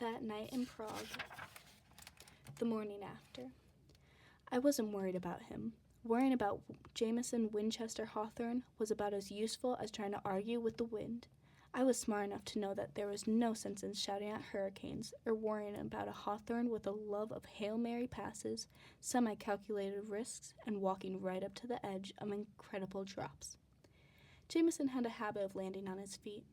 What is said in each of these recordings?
That night in Prague, the morning after. I wasn't worried about him. Worrying about Jameson Winchester Hawthorne was about as useful as trying to argue with the wind. I was smart enough to know that there was no sense in shouting at hurricanes or worrying about a Hawthorne with a love of Hail Mary passes, semi-calculated risks, and walking right up to the edge of incredible drops. Jameson had a habit of landing on his feet.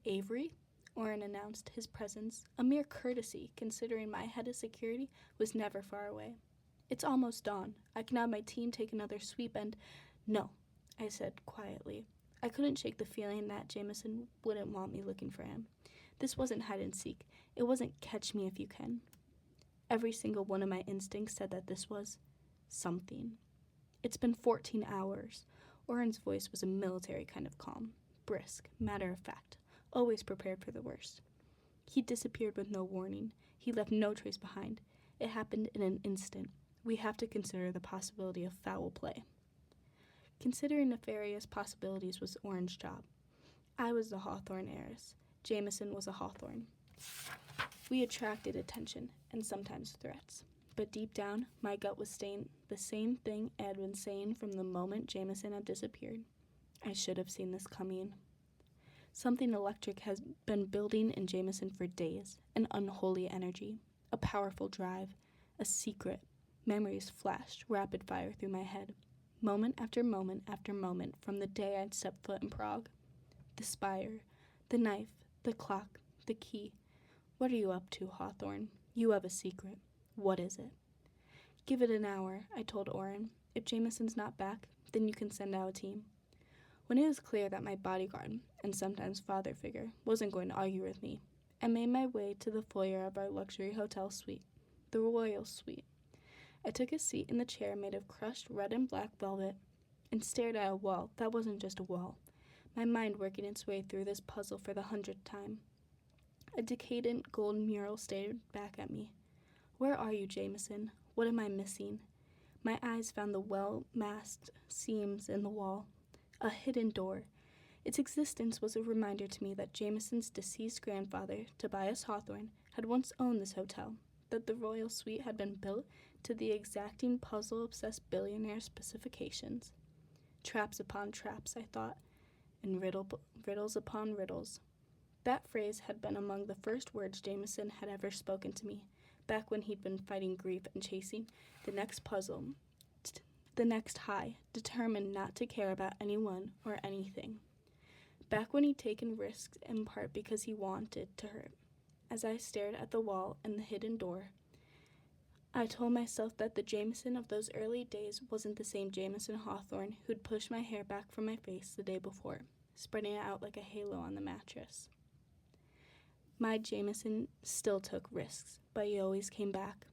Avery? Orrin announced his presence, a mere courtesy considering my head of security was never far away. It's almost dawn. I can have my team take another sweep and— No, I said quietly. I couldn't shake the feeling that Jameson wouldn't want me looking for him. This wasn't hide and seek. It wasn't catch me if you can. Every single one of my instincts said that this was something. It's been 14 hours. Orrin's voice was a military kind of calm, brisk, matter of fact, always prepared for the worst. He disappeared with no warning. He left no trace behind. It happened in an instant. We have to consider the possibility of foul play. Considering nefarious possibilities was Orrin's job. I was the Hawthorne heiress. Jameson was a Hawthorne. We attracted attention and sometimes threats. But deep down, my gut was saying the same thing I had been saying from the moment Jameson had disappeared. I should have seen this coming. Something electric has been building in Jameson for days, an unholy energy, a powerful drive, a secret. Memories flashed rapid fire through my head, moment after moment after moment from the day I'd stepped foot in Prague. The spire, the knife, the clock, the key. What are you up to, Hawthorne? You have a secret. What is it? Give it an hour, I told Orrin. If Jameson's not back, then you can send out a team. When it was clear that my bodyguard, and sometimes father figure, wasn't going to argue with me, I made my way to the foyer of our luxury hotel suite, the Royal Suite. I took a seat in the chair made of crushed red and black velvet and stared at a wall that wasn't just a wall, my mind working its way through this puzzle for the 100th time. A decadent gold mural stared back at me. Where are you, Jameson? What am I missing? My eyes found the well-masked seams in the wall. A hidden door. Its existence was a reminder to me that Jameson's deceased grandfather, Tobias Hawthorne, had once owned this hotel, that the Royal Suite had been built to the exacting puzzle-obsessed billionaire specifications. Traps upon traps, I thought, and riddles upon riddles. That phrase had been among the first words Jameson had ever spoken to me, back when he'd been fighting grief and chasing the next puzzle, the next high, determined not to care about anyone or anything. Back when he'd taken risks in part because he wanted to hurt. As I stared at the wall and the hidden door, I told myself that the Jameson of those early days wasn't the same Jameson Hawthorne who'd pushed my hair back from my face the day before, spreading it out like a halo on the mattress. My Jameson still took risks, but he always came back.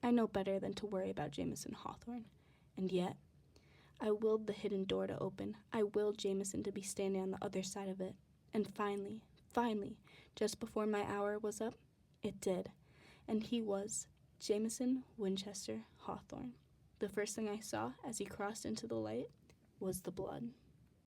I know better than to worry about Jameson Hawthorne. And yet, I willed the hidden door to open. I willed Jameson to be standing on the other side of it. And finally, just before my hour was up, it did. And he was Jameson Winchester Hawthorne. The first thing I saw as he crossed into the light was the blood.